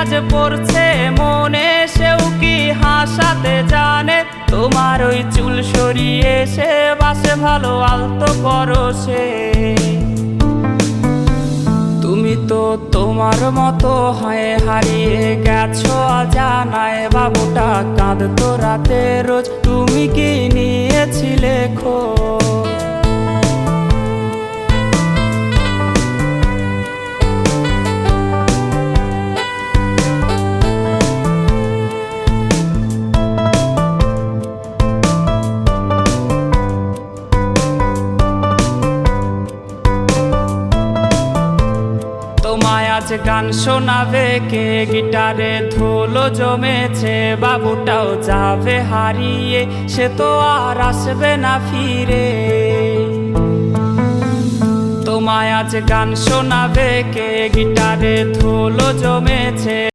আজ পড়ছে মনে, সেও কি হাসাতে জানে? তোমার ওই চুল সরিয়ে সে বাসে ভালো আলতো পরশে। তুমি তো তোমার মতো হয়ে হারিয়ে গেছো অজানায়। বাবুটা কাঁদতো রাতে রোজ, তুমি কি নিয়েছিলে খোঁজ? তোমায় আজ গান শোনাবে কে? গিটারে ধুলো জমেছে, বাবুটাও যাবে হারিয়ে, সে তো আর আসবে না ফিরে। তোমায় আজ গান শোনাবে কে? গিটারে ধুলো জমেছে।